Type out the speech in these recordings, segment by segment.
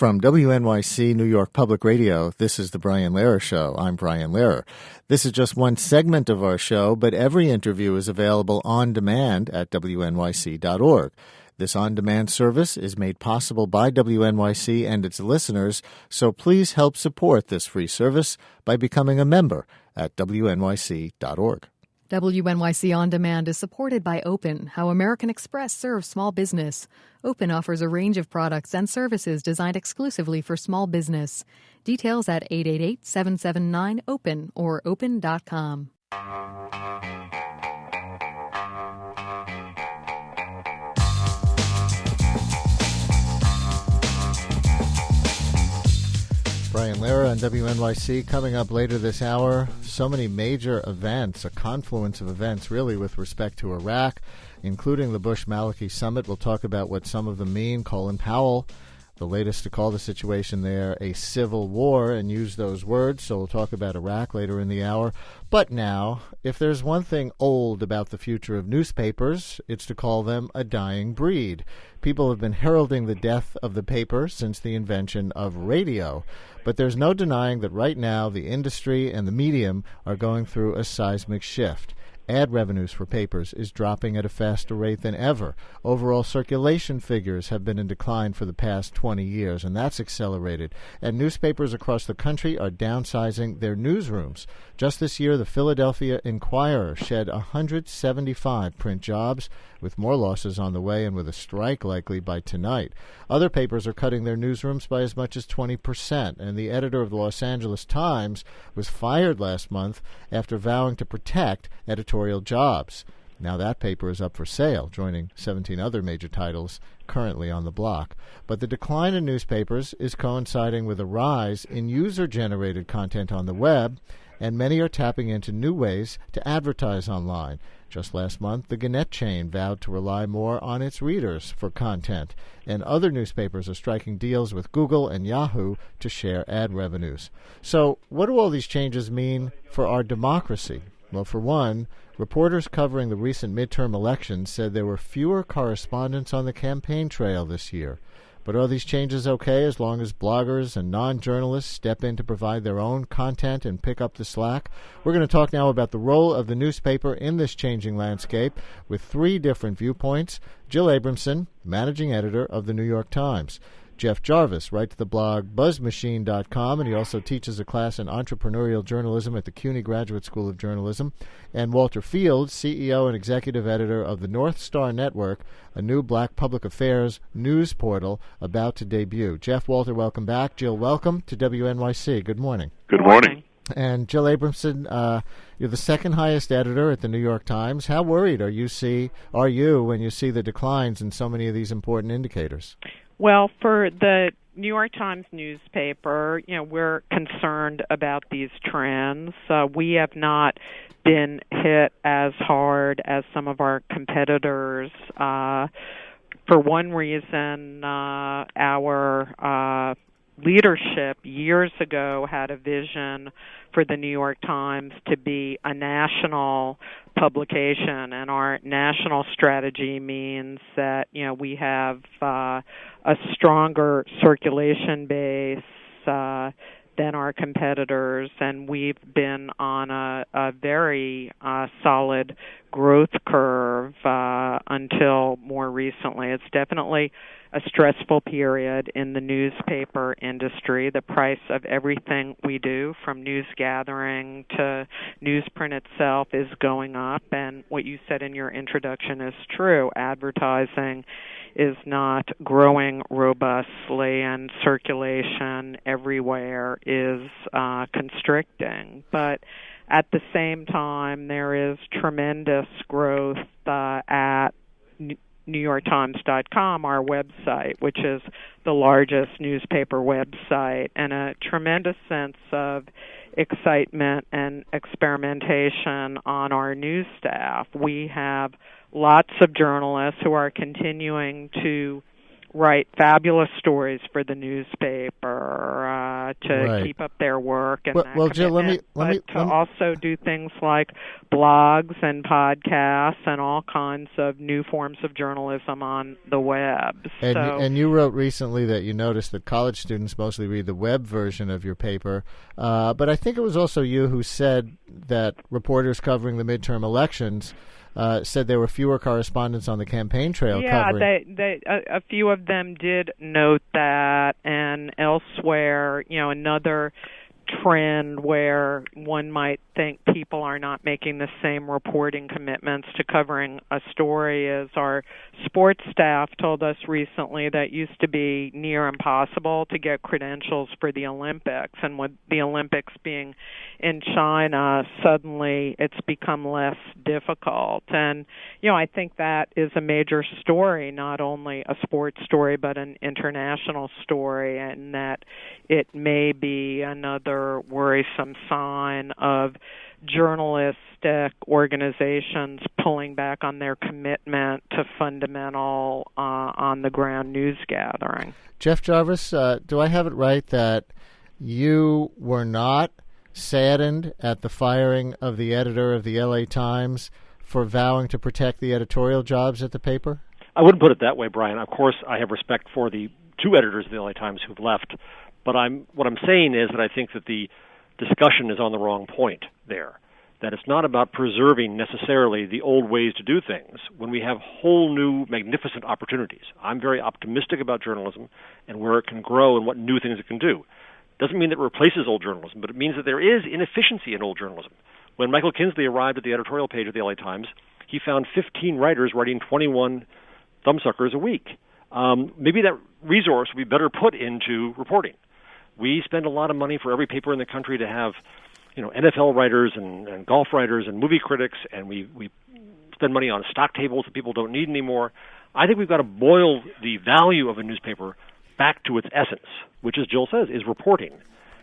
From WNYC New York Public Radio, this is the Brian Lehrer Show. I'm Brian Lehrer. This is just one segment of our show, but every interview is available on demand at WNYC.org. This on-demand service is made possible by WNYC and its listeners, so please help support this free service by becoming a member at WNYC.org. WNYC On Demand is supported by Open, how American Express serves small business. Open offers a range of products and services designed exclusively for small business. Details at 888-779-OPEN or open.com. Brian Lehrer on WNYC. Coming up later this hour, so many major events, a confluence of events really with respect to Iraq, including the Bush-Maliki summit. We'll talk about what some of them mean. Colin Powell, the latest to call the situation there a civil war and use those words. So we'll talk about Iraq later in the hour. But now, if there's one thing old about the future of newspapers, it's to call them a dying breed. People have been heralding the death of the paper since the invention of radio. But there's no denying that right now the industry and the medium are going through a seismic shift. Ad revenues for papers is dropping at a faster rate than ever. Overall circulation figures have been in decline for the past 20 years, and that's accelerated. And newspapers across the country are downsizing their newsrooms. Just this year, the Philadelphia Inquirer shed 175 print jobs, with more losses on the way and with a strike likely by tonight. Other papers are cutting their newsrooms by as much as 20%, and the editor of the Los Angeles Times was fired last month after vowing to protect editorial jobs. Now that paper is up for sale, joining 17 other major titles currently on the block. But the decline in newspapers is coinciding with a rise in user-generated content on the web, and many are tapping into new ways to advertise online. Just last month, the Gannett chain vowed to rely more on its readers for content, and other newspapers are striking deals with Google and Yahoo to share ad revenues. So what do all these changes mean for our democracy? Well, for one, reporters covering the recent midterm elections said there were fewer correspondents on the campaign trail this year. But are these changes okay as long as bloggers and non-journalists step in to provide their own content and pick up the slack? We're going to talk now about the role of the newspaper in this changing landscape with three different viewpoints. Jill Abramson, managing editor of the New York Times. Jeff Jarvis writes the blog buzzmachine.com, and he also teaches a class in entrepreneurial journalism at the CUNY Graduate School of Journalism. And Walter Fields, CEO and executive editor of the North Star Network, a new black public affairs news portal about to debut. Jeff, Walter, welcome back. Jill, welcome to WNYC. Good morning. Good morning. And Jill Abramson, you're the second highest editor at the New York Times. How worried are you when you see the declines in so many of these important indicators? Well, for the New York Times newspaper, we're concerned about these trends. We have not been hit as hard as some of our competitors. For one reason, our leadership years ago had a vision for the New York Times to be a national publication, and our national strategy means that we have a stronger circulation base than our competitors, and we've been on a very solid growth curve until more recently. It's definitely a stressful period in the newspaper industry. The price of everything we do, from news gathering to newsprint itself, is going up. And what you said in your introduction is true. Advertising is not growing robustly, and circulation everywhere is constricting. But at the same time, there is tremendous growth at NewYorkTimes.com, our website, which is the largest newspaper website, and a tremendous sense of excitement and experimentation on our news staff. We have lots of journalists who are continuing to write fabulous stories for the newspaper, to keep up their work and well, Jill, let me also do things like blogs and podcasts and all kinds of new forms of journalism on the web. And you wrote recently that you noticed that college students mostly read the web version of your paper, but I think it was also you who said that reporters covering the midterm elections said there were fewer correspondents on the campaign trail covering. A few of them did note that, and elsewhere, another trend where one might think people are not making the same reporting commitments to covering a story is our sports staff told us recently that used to be near impossible to get credentials for the Olympics, and with the Olympics being in China, suddenly it's become less difficult. And, I think that is a major story, not only a sports story, but an international story, and that it may be another worrisome sign of journalistic organizations pulling back on their commitment to fundamental on-the-ground news gathering. Jeff Jarvis, do I have it right that you were not saddened at the firing of the editor of the LA Times for vowing to protect the editorial jobs at the paper? I wouldn't put it that way, Brian. Of course, I have respect for the two editors of the LA Times who've left, but what I'm saying is that I think that the discussion is on the wrong point there, that it's not about preserving necessarily the old ways to do things when we have whole new magnificent opportunities. I'm very optimistic about journalism and where it can grow and what new things it can do. Doesn't mean that it replaces old journalism, but it means that there is inefficiency in old journalism. When Michael Kinsley arrived at the editorial page of the LA Times, he found 15 writers writing 21 thumbsuckers a week. Maybe that resource would be better put into reporting. We spend a lot of money for every paper in the country to have, NFL writers and golf writers and movie critics, and we spend money on stock tables that people don't need anymore. I think we've got to boil the value of a newspaper back to its essence, which, as Jill says, is reporting.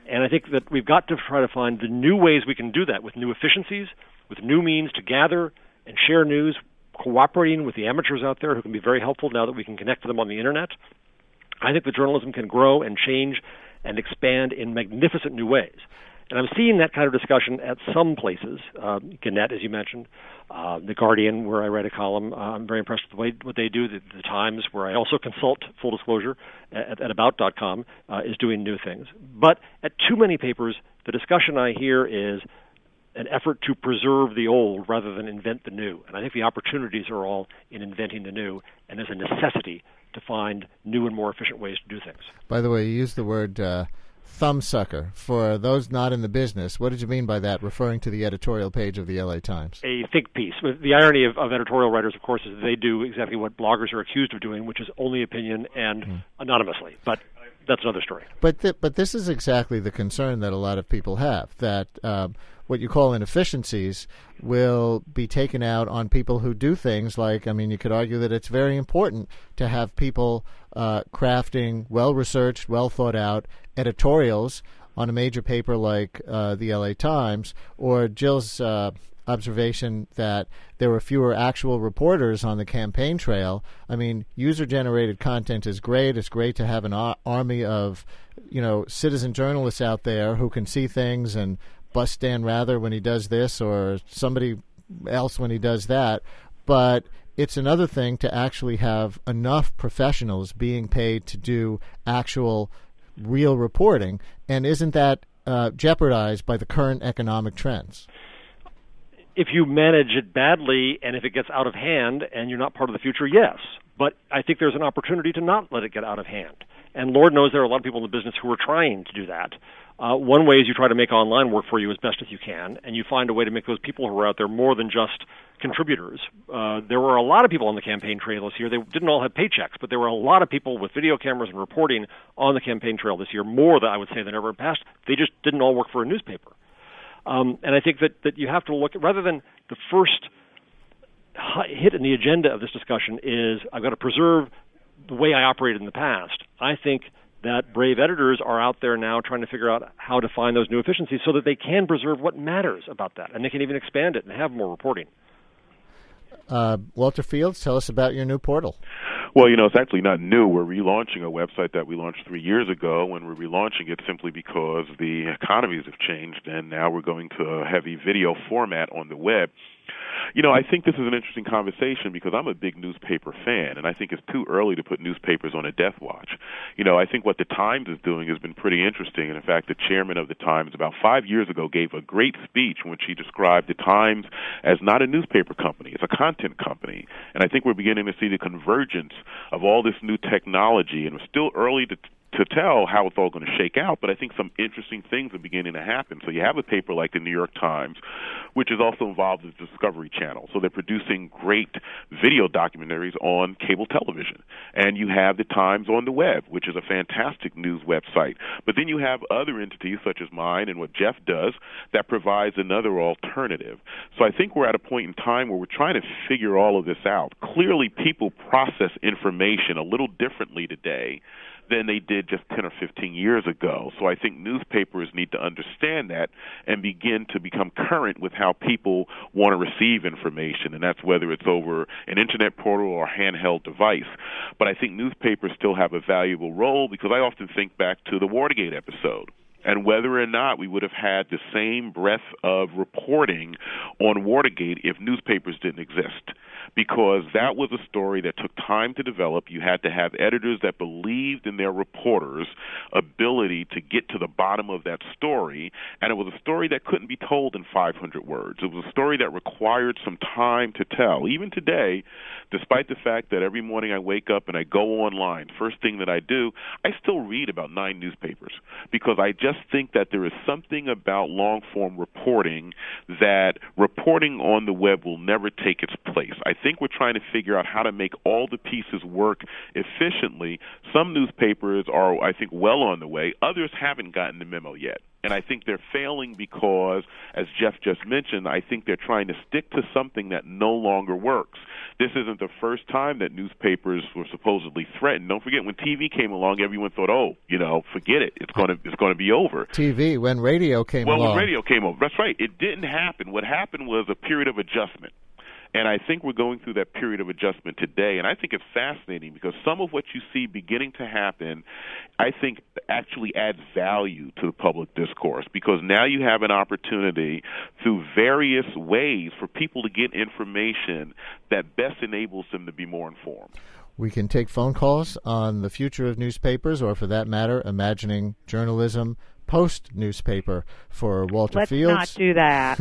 And I think that we've got to try to find the new ways we can do that with new efficiencies, with new means to gather and share news, cooperating with the amateurs out there who can be very helpful now that we can connect to them on the Internet. I think the journalism can grow and change and expand in magnificent new ways. And I'm seeing that kind of discussion at some places, Gannett, as you mentioned, The Guardian, where I write a column. I'm very impressed with what they do. The Times, where I also consult, full disclosure, at About.com, is doing new things. But at too many papers, the discussion I hear is an effort to preserve the old rather than invent the new. And I think the opportunities are all in inventing the new, and there's a necessity to find new and more efficient ways to do things. By the way, you used the word thumbsucker. For those not in the business, what did you mean by that, referring to the editorial page of the LA Times? A think piece. The irony of editorial writers, of course, is that they do exactly what bloggers are accused of doing, which is only opinion and anonymously. But that's another story. But this is exactly the concern that a lot of people have, that what you call inefficiencies will be taken out on people who do things like, you could argue that it's very important to have people crafting well-researched, well-thought-out editorials on a major paper like the LA Times, or Jill's observation that there were fewer actual reporters on the campaign trail. User-generated content is great. It's great to have an army of, citizen journalists out there who can see things and bust Dan Rather when he does this or somebody else when he does that. But it's another thing to actually have enough professionals being paid to do actual real reporting. And isn't that jeopardized by the current economic trends? If you manage it badly and if it gets out of hand and you're not part of the future, yes. But I think there's an opportunity to not let it get out of hand. And Lord knows there are a lot of people in the business who are trying to do that. One way is you try to make online work for you as best as you can, and you find a way to make those people who are out there more than just contributors. There were a lot of people on the campaign trail this year. They didn't all have paychecks, but there were a lot of people with video cameras and reporting on the campaign trail this year, more than I would say than ever in the past. They just didn't all work for a newspaper. And I think that you have to look at, rather than the first hit in the agenda of this discussion is I've got to preserve the way I operated in the past. I think that brave editors are out there now trying to figure out how to find those new efficiencies so that they can preserve what matters about that, and they can even expand it and have more reporting. Walter Fields, tell us about your new portal. Well, it's actually not new. We're relaunching a website that we launched 3 years ago, and we're relaunching it simply because the economies have changed, and now we're going to a heavy video format on the web. I think this is an interesting conversation because I'm a big newspaper fan, and I think it's too early to put newspapers on a death watch. I think what the Times is doing has been pretty interesting, and in fact, the chairman of the Times about 5 years ago gave a great speech in which he described the Times as not a newspaper company, it's a content company, and I think we're beginning to see the convergence of all this new technology, and it's still early to tell how it's all going to shake out, but I think some interesting things are beginning to happen. So you have a paper like the New York Times, which is also involved with the Discovery Channel. So they're producing great video documentaries on cable television. And you have the Times on the web, which is a fantastic news website. But then you have other entities such as mine and what Jeff does that provides another alternative. So I think we're at a point in time where we're trying to figure all of this out. Clearly, people process information a little differently today than they did just 10 or 15 years ago. So I think newspapers need to understand that and begin to become current with how people want to receive information, and that's whether it's over an internet portal or a handheld device. But I think newspapers still have a valuable role because I often think back to the Watergate episode and whether or not we would have had the same breadth of reporting on Watergate if newspapers didn't exist. Because that was a story that took time to develop. You had to have editors that believed in their reporters' ability to get to the bottom of that story, and it was a story that couldn't be told in 500 words. It was a story that required some time to tell. Even today, despite the fact that every morning I wake up and I go online, first thing that I do, I still read about 9 newspapers because I just think that there is something about long-form reporting that reporting on the web will never take its place. I think we're trying to figure out how to make all the pieces work efficiently. Some newspapers are, I think, well on the way. Others haven't gotten the memo yet. And I think they're failing because, as Jeff just mentioned, I think they're trying to stick to something that no longer works. This isn't the first time that newspapers were supposedly threatened. Don't forget, when TV came along, everyone thought, forget it. It's going to be over. TV, when radio came along. Well, when radio came over. That's right. It didn't happen. What happened was a period of adjustment. And I think we're going through that period of adjustment today. And I think it's fascinating because some of what you see beginning to happen, I think, actually adds value to the public discourse because now you have an opportunity through various ways for people to get information that best enables them to be more informed. We can take phone calls on the future of newspapers or, for that matter, imagining journalism post-newspaper for Walter Fields. Let's not do that.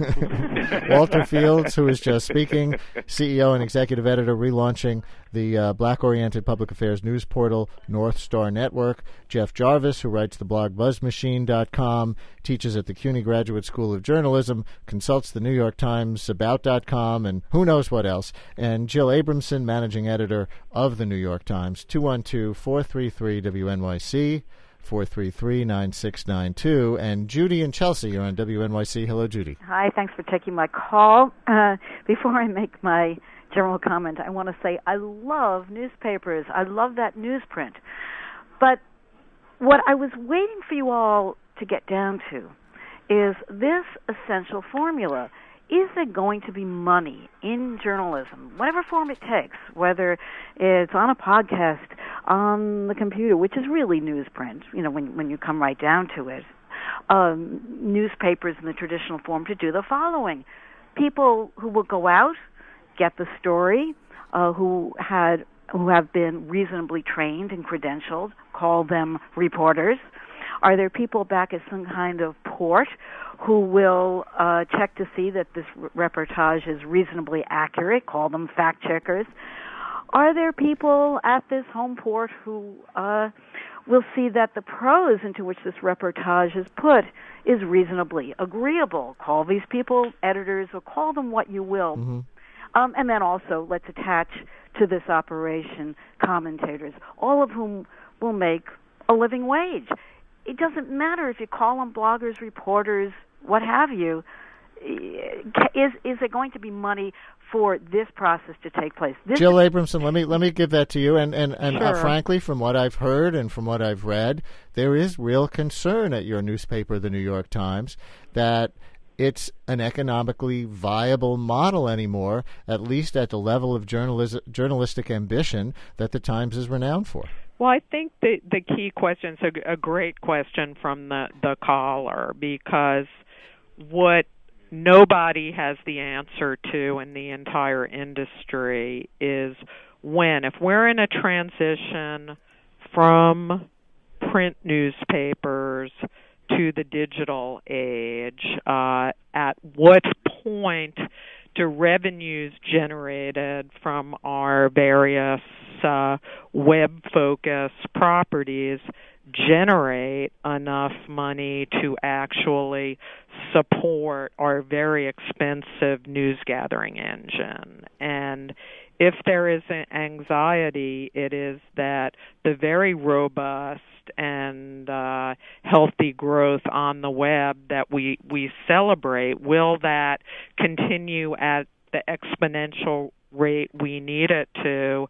Walter Fields, who is just speaking, CEO and executive editor, relaunching the black-oriented public affairs news portal North Star Network. Jeff Jarvis, who writes the blog BuzzMachine.com, teaches at the CUNY Graduate School of Journalism, consults the New York Times About.com, and who knows what else. And Jill Abramson, managing editor of the New York Times. 212-433-WNYC. 433-9692. And Judy and Chelsea, you're on WNYC. Hello, Judy. Hi, thanks for taking my call. Before I make my general comment, I want to say I love newspapers. I love that newsprint. But what I was waiting for you all to get down to is this essential formula. Is there going to be money in journalism, whatever form it takes, whether it's on a podcast, on the computer, which is really newsprint, when you come right down to it, newspapers in the traditional form to do the following. People who will go out, get the story, who have been reasonably trained and credentialed, call them reporters. Are there people back at some kind of port who will check to see that this reportage is reasonably accurate, call them fact checkers? Are there people at this home port who will see that the prose into which this reportage is put is reasonably agreeable? Call these people editors or call them what you will. Mm-hmm. And then also let's attach to this operation commentators, all of whom will make a living wage. It doesn't matter if you call them bloggers, reporters, what have you. Is there going to be money for this process to take place? Jill Abramson, let me give that to you. And sure. Frankly, from what I've heard and from what I've read, there is real concern at your newspaper, the New York Times, that it's an economically viable model anymore, at least at the level of journalistic ambition that the Times is renowned for? Well, I think the key question is a great question from the caller, because what nobody has the answer to in the entire industry is if we're in a transition from print newspapers to the digital age, at what point do revenues generated from our various web-focused properties generate enough money to actually support our very expensive news-gathering engine? And if there is an anxiety, it is that the very robust and healthy growth on the web that we celebrate, will that continue at the exponential rate we need it to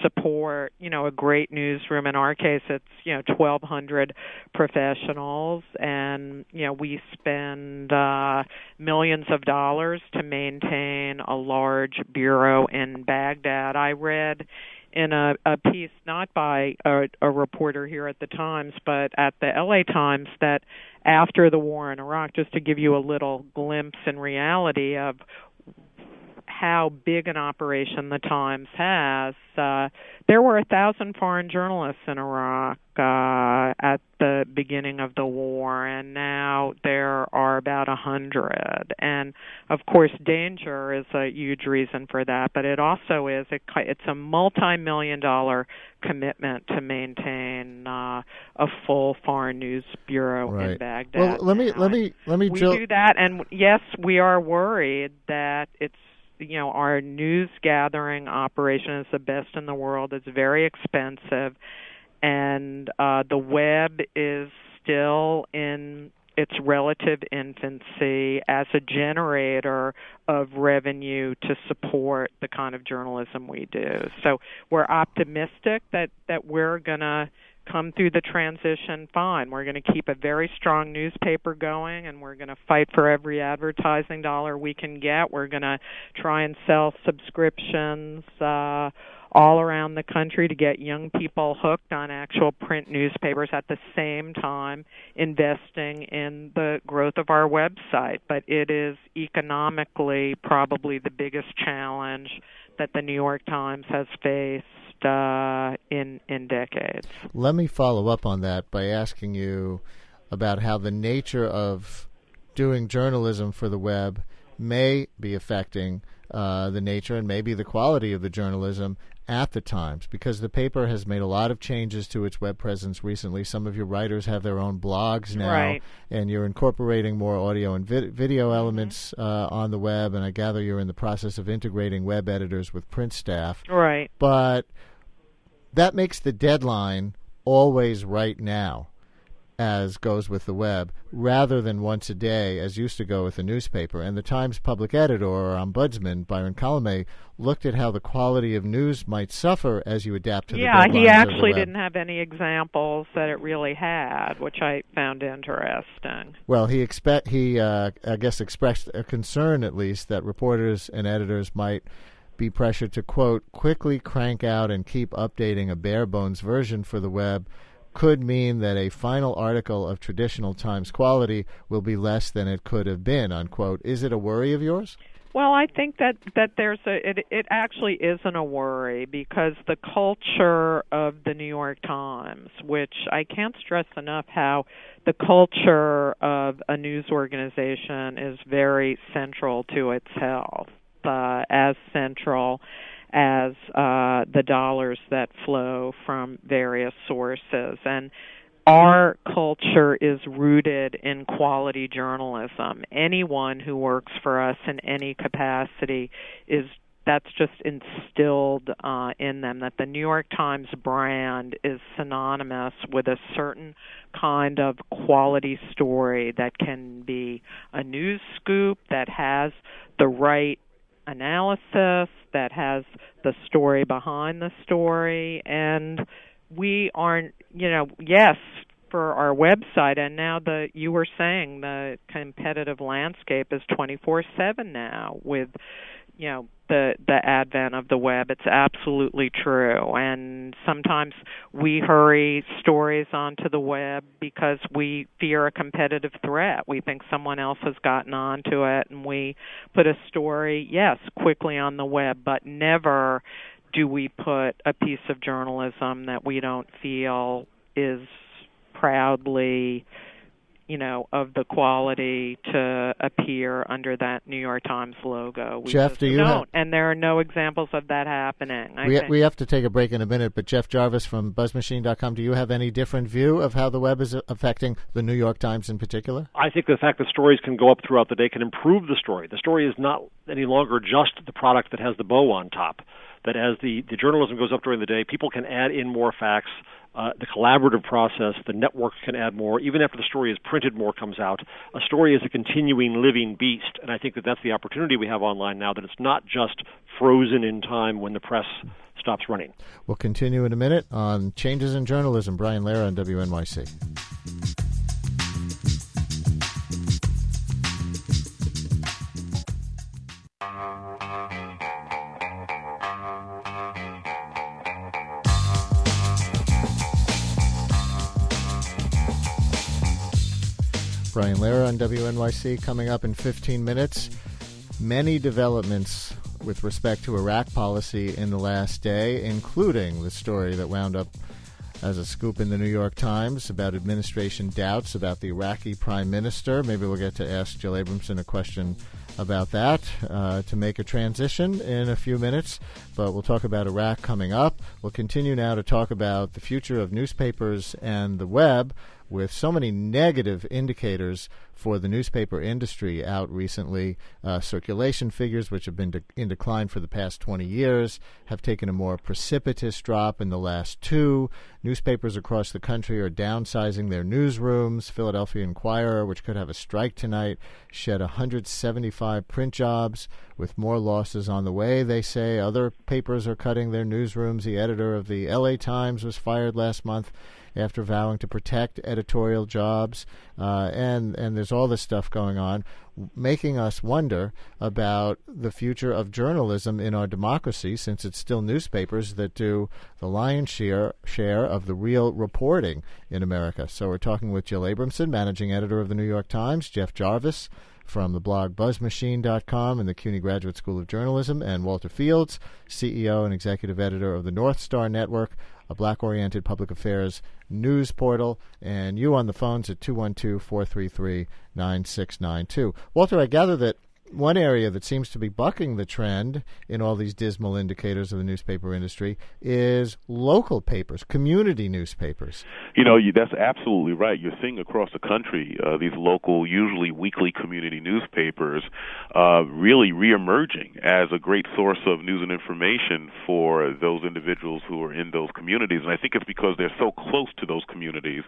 support, a great newsroom? In our case, it's 1,200 professionals, and we spend millions of dollars to maintain a large bureau in Baghdad. I read in a piece not by a reporter here at the Times, but at the LA Times, that after the war in Iraq, just to give you a little glimpse in reality of how big an operation the Times has, there were 1,000 foreign journalists in Iraq at the beginning of the war, and now there are about 100. And of course, danger is a huge reason for that, but it also is it's a multi-million-dollar commitment to maintain a full foreign news bureau in Baghdad. Well, let me. We do that, and yes, we are worried that it's. Our news gathering operation is the best in the world. It's very expensive, and the web is still in its relative infancy as a generator of revenue to support the kind of journalism we do. So we're optimistic that we're going to come through the transition fine. We're going to keep a very strong newspaper going, and we're going to fight for every advertising dollar we can get. We're going to try and sell subscriptions all around the country to get young people hooked on actual print newspapers, at the same time investing in the growth of our website. But it is economically probably the biggest challenge that the New York Times has faced in decades. Let me follow up on that by asking you about how the nature of doing journalism for the web may be affecting the nature and maybe the quality of the journalism at the Times, because the paper has made a lot of changes to its web presence recently. Some of your writers have their own blogs now, and you're incorporating more audio and video elements on the web, and I gather you're in the process of integrating web editors with print staff. Right. But that makes the deadline always right now, as goes with the web, rather than once a day, as used to go with the newspaper. And the Times public editor or ombudsman, Byron Colomé, looked at how the quality of news might suffer as you adapt to the deadlines of the web. Yeah, he actually didn't have any examples that it really had, which I found interesting. Well, he I guess expressed a concern, at least, that reporters and editors might be pressured to, quote, quickly crank out and keep updating a bare-bones version for the web could mean that a final article of traditional Times quality will be less than it could have been, unquote. Is it a worry of yours? Well, I think that there's it actually isn't a worry, because the culture of the New York Times, which I can't stress enough how the culture of a news organization is very central to its health, as central as the dollars that flow from various sources. And our culture is rooted in quality journalism. Anyone who works for us in any capacity that's just instilled in them, that the New York Times brand is synonymous with a certain kind of quality story that can be a news scoop, that has the right analysis, that has the story behind the story. And we aren't, yes, for our website. And now you were saying the competitive landscape is 24/7 now with, the advent of the web. It's absolutely true. And sometimes we hurry stories onto the web because we fear a competitive threat. We think someone else has gotten onto it, and we put a story, yes, quickly on the web, but never do we put a piece of journalism that we don't feel is proudly, of the quality to appear under that New York Times logo. We Jeff, do you don't, and there are no examples of that happening. We have to take a break in a minute, but Jeff Jarvis from BuzzMachine.com, do you have any different view of how the web is affecting the New York Times in particular? I think the fact that stories can go up throughout the day can improve the story. The story is not any longer just the product that has the bow on top. That as the journalism goes up during the day, people can add in more facts. The collaborative process, the network can add more. Even after the story is printed, more comes out. A story is a continuing, living beast, and I think that that's the opportunity we have online now, that it's not just frozen in time when the press stops running. We'll continue in a minute on Changes in Journalism. Brian Lehrer on WNYC. Brian Lehrer on WNYC. Coming up in 15 minutes, many developments with respect to Iraq policy in the last day, including the story that wound up as a scoop in the New York Times about administration doubts about the Iraqi prime minister. Maybe we'll get to ask Jill Abramson a question about that to make a transition in a few minutes. But we'll talk about Iraq coming up. We'll continue now to talk about the future of newspapers and the web, with so many negative indicators for the newspaper industry out recently. Circulation figures, which have been in decline for the past 20 years, have taken a more precipitous drop in the last 2. Newspapers across the country are downsizing their newsrooms. Philadelphia Inquirer, which could have a strike tonight, shed 175 print jobs, with more losses on the way, they say. Other papers are cutting their newsrooms. The editor of the LA Times was fired last month after vowing to protect editorial jobs, and there's all this stuff going on, making us wonder about the future of journalism in our democracy, since it's still newspapers that do the lion's share of the real reporting in America. So we're talking with Jill Abramson, managing editor of the New York Times, Jeff Jarvis from the blog BuzzMachine.com and the CUNY Graduate School of Journalism, and Walter Fields, CEO and executive editor of the North Star Network, a black-oriented public affairs news portal. And you on the phones at 212-433-9692. Walter, I gather that one area that seems to be bucking the trend in all these dismal indicators of the newspaper industry is local papers, community newspapers. That's absolutely right. You're seeing across the country these local, usually weekly community newspapers really reemerging as a great source of news and information for those individuals who are in those communities. And I think it's because they're so close to those communities,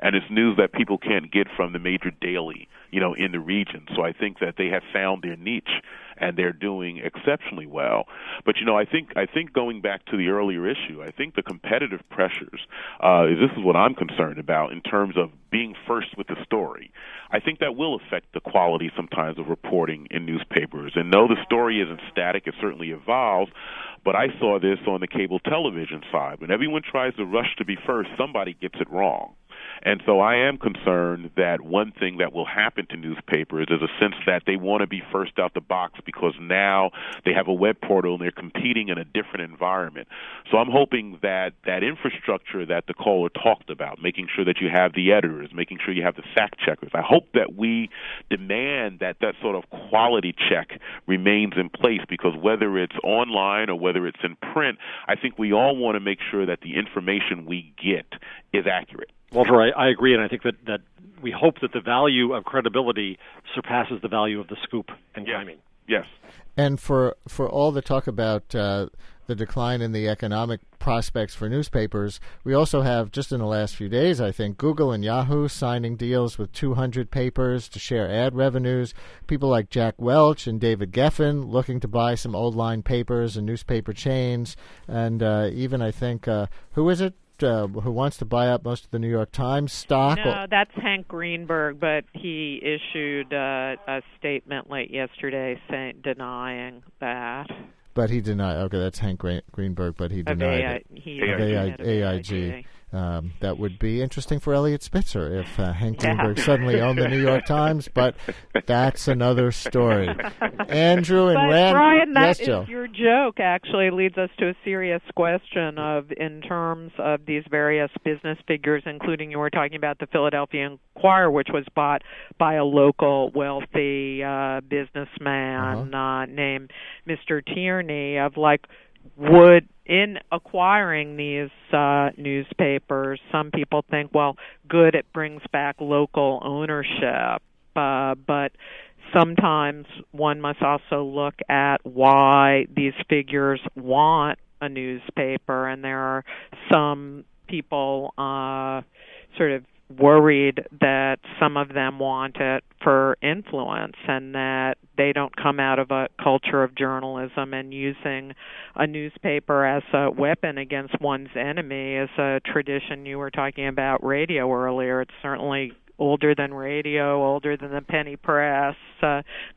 and it's news that people can't get from the major daily, in the region. So I think that they have found their niche, and they're doing exceptionally well. But I think going back to the earlier issue, I think the competitive pressures, this is what I'm concerned about in terms of being first with the story. I think that will affect the quality sometimes of reporting in newspapers. And no, the story isn't static; it certainly evolves. But I saw this on the cable television side. When everyone tries to rush to be first, somebody gets it wrong. And so I am concerned that one thing that will happen to newspapers is a sense that they want to be first out the box because now they have a web portal and they're competing in a different environment. So I'm hoping that that infrastructure that the caller talked about, making sure that you have the editors, making sure you have the fact checkers, I hope that we demand that that sort of quality check remains in place, because whether it's online or whether it's in print, I think we all want to make sure that the information we get is accurate. Walter, I agree, and I think that we hope that the value of credibility surpasses the value of the scoop and timing. Yes. And for all the talk about the decline in the economic prospects for newspapers, we also have, just in the last few days, I think, Google and Yahoo signing deals with 200 papers to share ad revenues. People like Jack Welch and David Geffen looking to buy some old line papers and newspaper chains. And even, I think, who is it? who wants to buy up most of the New York Times stock? No, that's Hank Greenberg, but he issued a statement late yesterday denying that. But he denied. Okay, that's Hank Greenberg, but he denied it. AIG. That would be interesting for Elliot Spitzer if Hank Greenberg suddenly owned the New York Times, but that's another story. Andrew and Rand. Brian, that yes, Joe. is your joke actually leads us to a serious question of, in terms of these various business figures, including you were talking about the Philadelphia Inquirer, which was bought by a local wealthy businessman named Mr. Tierney, of in acquiring these newspapers, some people think, well, good, it brings back local ownership, but sometimes one must also look at why these figures want a newspaper, and there are some people sort of worried that some of them want it for influence and that they don't come out of a culture of journalism, and using a newspaper as a weapon against one's enemy is a tradition. You were talking about radio earlier. It's certainly older than radio, older than the penny press,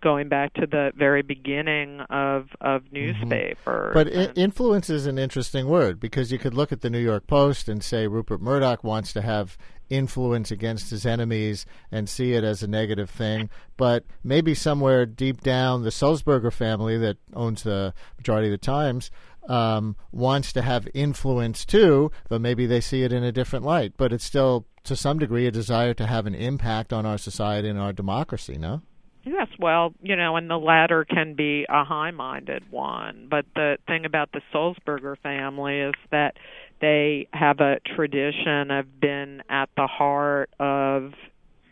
going back to the very beginning of newspapers. But influence is an interesting word, because you could look at the New York Post and say Rupert Murdoch wants to have influence against his enemies and see it as a negative thing. But maybe somewhere deep down, the Sulzberger family that owns the majority of the Times wants to have influence too, but maybe they see it in a different light. But it's still, to some degree, a desire to have an impact on our society and our democracy, no? Yes, well, and the latter can be a high-minded one. But the thing about the Sulzberger family is that they have a tradition of being at the heart of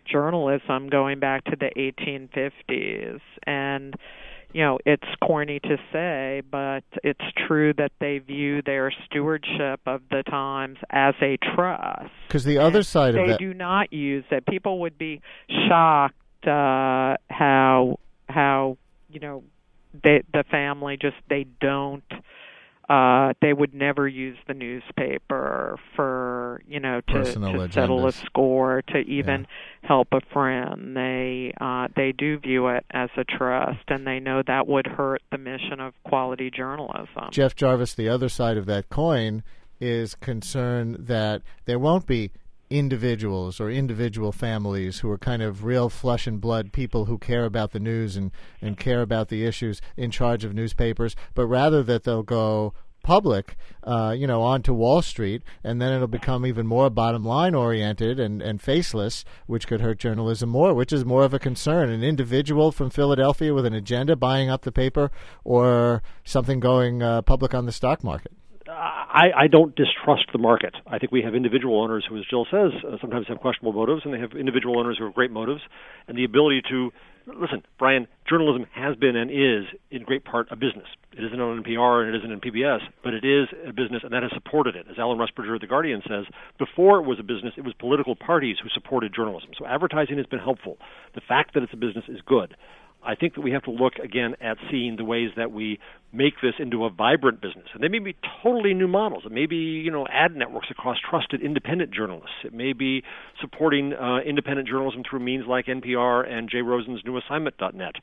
journalism going back to the 1850s. And, it's corny to say, but it's true that they view their stewardship of the Times as a trust. Because the other side of that... They do not use it. People would be shocked how the family just, they don't, they would never use the newspaper for, to settle a score, to even help a friend. They do view it as a trust, and they know that would hurt the mission of quality journalism. Jeff Jarvis, the other side of that coin is concerned that there won't be individuals or individual families who are kind of real flesh and blood people who care about the news and care about the issues in charge of newspapers, but rather that they'll go public, onto Wall Street, and then it'll become even more bottom line oriented and faceless, which could hurt journalism more, which is more of a concern. An individual from Philadelphia with an agenda buying up the paper, or something going public on the stock market. I don't distrust the market. I think we have individual owners who, as Jill says, sometimes have questionable motives, and they have individual owners who have great motives, and the ability to listen. Brian, journalism has been and is in great part a business. It isn't on NPR and it isn't in PBS, but it is a business, and that has supported it. As Alan Rusbridger of The Guardian says, before it was a business, it was political parties who supported journalism. So advertising has been helpful. The fact that it's a business is good. I think that we have to look again at seeing the ways that we make this into a vibrant business. And they may be totally new models. It may be, ad networks across trusted independent journalists. It may be supporting independent journalism through means like NPR and Jay Rosen's newassignment.net.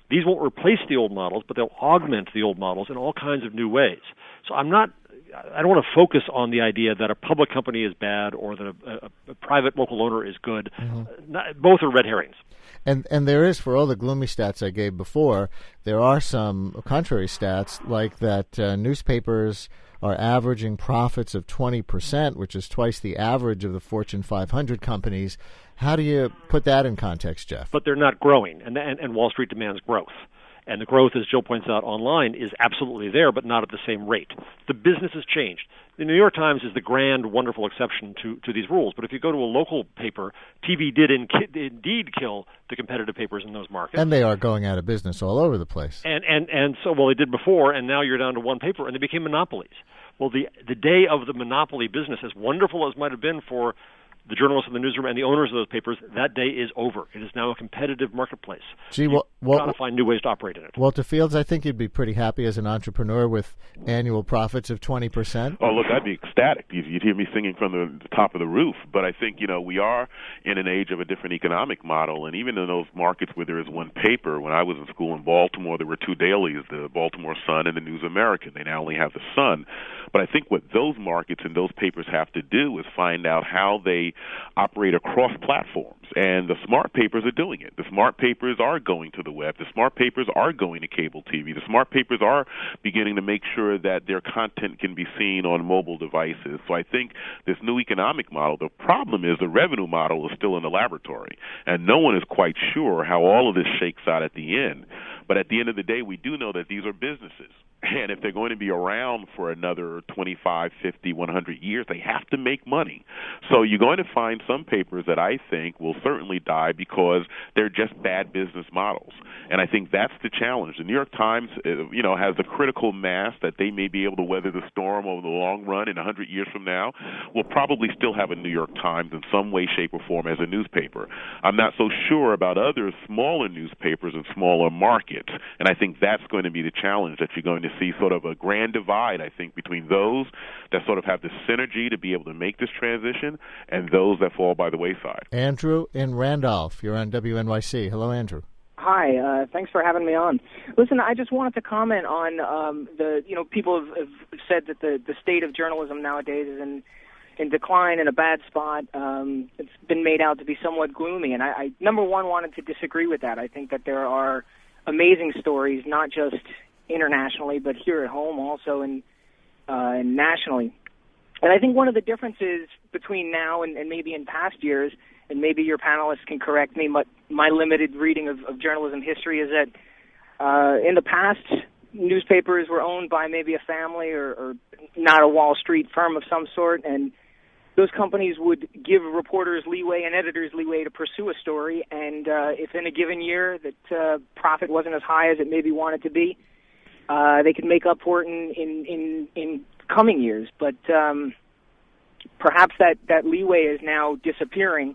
These won't replace the old models, but they'll augment the old models in all kinds of new ways. So I don't want to focus on the idea that a public company is bad or that a private local owner is good. Both are red herrings. And there is, for all the gloomy stats I gave before, there are some contrary stats, like that newspapers are averaging profits of 20%, which is twice the average of the Fortune 500 companies. How do you put that in context, Jeff? But they're not growing, and Wall Street demands growth. And the growth, as Jill points out, online is absolutely there, but not at the same rate. The business has changed. The New York Times is the grand, wonderful exception to these rules. But if you go to a local paper, TV did indeed kill the competitive papers in those markets. And they are going out of business all over the place. And so, well, they did before, and now you're down to one paper, and they became monopolies. Well, the day of the monopoly business, as wonderful as might have been for the journalists in the newsroom and the owners of those papers, that day is over. It is now a competitive marketplace. You've got to find new ways to operate in it. Walter Fields, I think you'd be pretty happy as an entrepreneur with annual profits of 20%. Oh, look, I'd be ecstatic. You'd hear me singing from the top of the roof. But I think, we are in an age of a different economic model, and even in those markets where there is one paper, when I was in school in Baltimore, there were two dailies, the Baltimore Sun and the News American. They now only have the Sun. But I think what those markets and those papers have to do is find out how they operate across platforms. And the smart papers are doing it. The smart papers are going to the web. The smart papers are going to cable TV. The smart papers are beginning to make sure that their content can be seen on mobile devices. So I think this new economic model, the problem is the revenue model is still in the laboratory. And no one is quite sure how all of this shakes out at the end. But at the end of the day, we do know that these are businesses. And if they're going to be around for another 25, 50, 100 years, they have to make money. So you're going to find some papers that I think will certainly die because they're just bad business models. And I think that's the challenge. The New York Times, has the critical mass that they may be able to weather the storm over the long run. In 100 years from now, we'll probably still have a New York Times in some way, shape, or form as a newspaper. I'm not so sure about other smaller newspapers in smaller markets. And I think that's going to be the challenge, that you're going to see sort of a grand divide, I think, between those that sort of have the synergy to be able to make this transition and those that fall by the wayside. Andrew in Randolph, you're on WNYC. Hello, Andrew. Hi, thanks for having me on. Listen, I just wanted to comment on people have said that the state of journalism nowadays is in decline, in a bad spot. It's been made out to be somewhat gloomy, and I number one, wanted to disagree with that. I think that there are amazing stories, not just internationally, but here at home also and nationally. And I think one of the differences between now and maybe in past years, and maybe your panelists can correct me, but my limited reading of journalism history is that in the past, newspapers were owned by maybe a family or not a Wall Street firm of some sort, and those companies would give reporters leeway and editors leeway to pursue a story, and if in a given year that profit wasn't as high as it maybe wanted to be, they could make up for it in coming years. But perhaps that leeway is now disappearing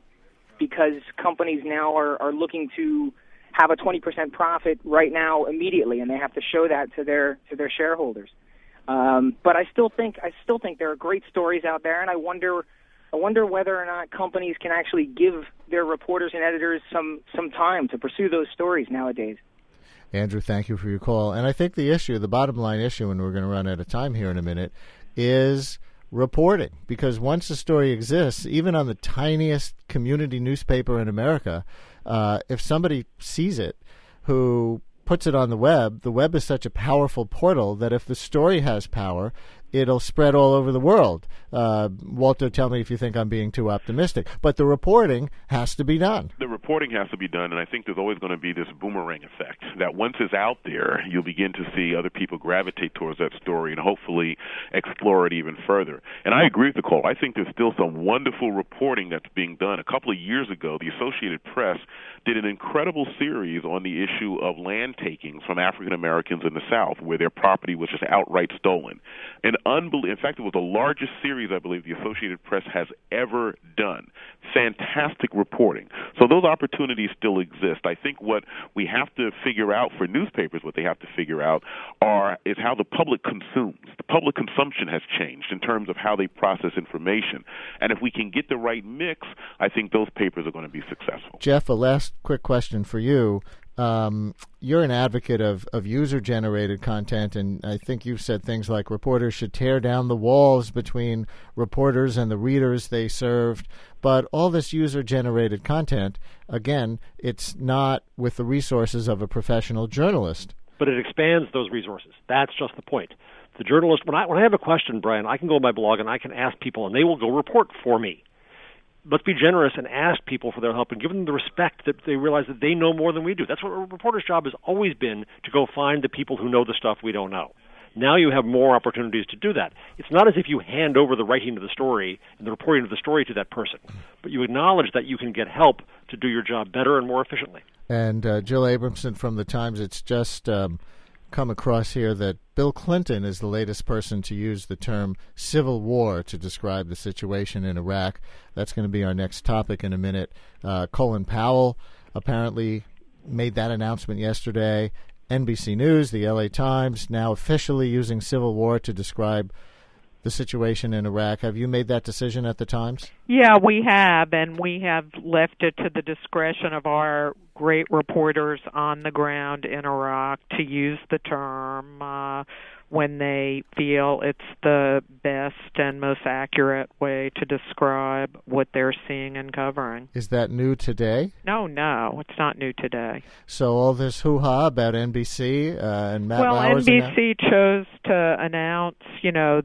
because companies now are looking to have a 20% profit right now immediately, and they have to show that to their shareholders. But I still think there are great stories out there, and I wonder whether or not companies can actually give their reporters and editors some time to pursue those stories nowadays. Andrew, thank you for your call. And I think the bottom line issue, and we're going to run out of time here in a minute, is reporting. Because once a story exists, even on the tiniest community newspaper in America, if somebody sees it who puts it on the web is such a powerful portal that if the story has power, it'll spread all over the world. Walter, tell me if you think I'm being too optimistic. But the reporting has to be done. The reporting has to be done, and I think there's always going to be this boomerang effect, that once it's out there, you'll begin to see other people gravitate towards that story and hopefully explore it even further. And I agree with the call. I think there's still some wonderful reporting that's being done. A couple of years ago, the Associated Press did an incredible series on the issue of land takings from African Americans in the South, where their property was just outright stolen. In fact, it was the largest series, I believe, the Associated Press has ever done. Fantastic reporting. So those opportunities still exist. I think what we have to figure out for newspapers, what they have to figure out is how the public consumes. The public consumption has changed in terms of how they process information. And if we can get the right mix, I think those papers are going to be successful. Jeff, a last quick question for you. You're an advocate of user-generated content, and I think you've said things like reporters should tear down the walls between reporters and the readers they served. But all this user-generated content, again, it's not with the resources of a professional journalist. But it expands those resources. That's just the point. The journalist, when I have a question, Brian, I can go on my blog and I can ask people, and they will go report for me. Let's be generous and ask people for their help and give them the respect that they realize that they know more than we do. That's what a reporter's job has always been, to go find the people who know the stuff we don't know. Now you have more opportunities to do that. It's not as if you hand over the writing of the story and the reporting of the story to that person, but you acknowledge that you can get help to do your job better and more efficiently. And Jill Abramson from the Times, it's just come across here that Bill Clinton is the latest person to use the term civil war to describe the situation in Iraq. That's going to be our next topic in a minute. Colin Powell apparently made that announcement yesterday. NBC News, the LA Times, now officially using civil war to describe the situation in Iraq. Have you made that decision at the Times? Yeah, we have, and we have left it to the discretion of our great reporters on the ground in Iraq to use the term when they feel it's the best and most accurate way to describe what they're seeing and covering. Is that new today? No, it's not new today. So all this hoo-ha about NBC and Matt Lauer's... Well, NBC chose to announce,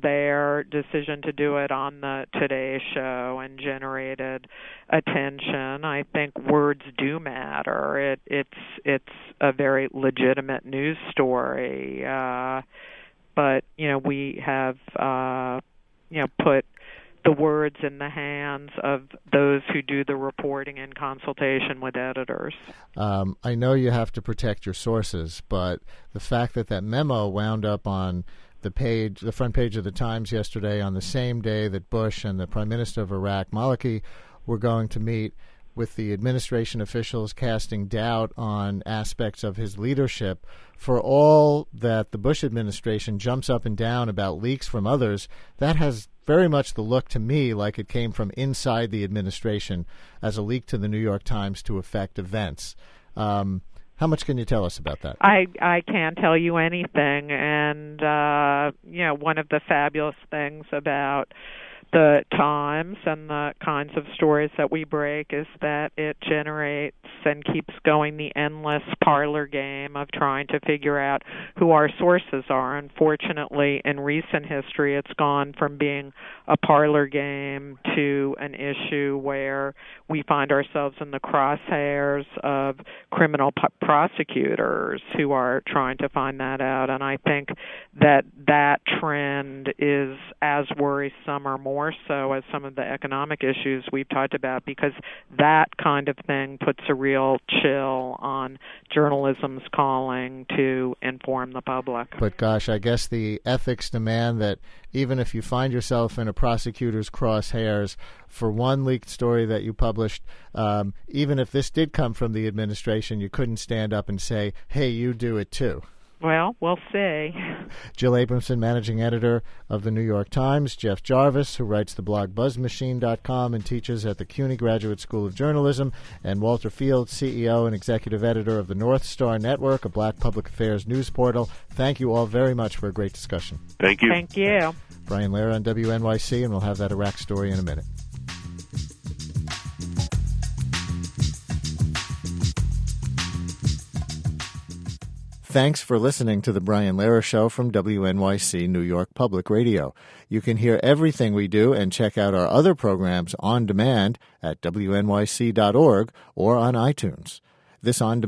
their decision to do it on the Today Show and generated attention. I think words do matter. It's a very legitimate news story. But, we have, put the words in the hands of those who do the reporting in consultation with editors. I know you have to protect your sources, but the fact that memo wound up on the front page of the Times yesterday on the same day that Bush and the Prime Minister of Iraq, Maliki, were going to meet with the administration officials casting doubt on aspects of his leadership, for all that the Bush administration jumps up and down about leaks from others, that has very much the look to me like it came from inside the administration as a leak to the New York Times to affect events. How much can you tell us about that? I can't tell you anything, and one of the fabulous things about the Times and the kinds of stories that we break is that it generates and keeps going the endless parlor game of trying to figure out who our sources are. Unfortunately, in recent history, it's gone from being a parlor game to an issue where we find ourselves in the crosshairs of criminal prosecutors who are trying to find that out. And I think that trend is as worrisome or more so as some of the economic issues we've talked about, because that kind of thing puts a real chill on journalism's calling to inform the public. But gosh, I guess the ethics demand that even if you find yourself in a prosecutor's crosshairs for one leaked story that you published, even if this did come from the administration, you couldn't stand up and say, hey, you do it too. Well, we'll see. Jill Abramson, managing editor of the New York Times. Jeff Jarvis, who writes the blog BuzzMachine.com and teaches at the CUNY Graduate School of Journalism. And Walter Field, CEO and executive editor of the North Star Network, a black public affairs news portal. Thank you all very much for a great discussion. Thank you. Thank you. Brian Lehrer on WNYC, and we'll have that Iraq story in a minute. Thanks for listening to The Brian Lehrer Show from WNYC New York Public Radio. You can hear everything we do and check out our other programs on demand at wnyc.org or on iTunes. This on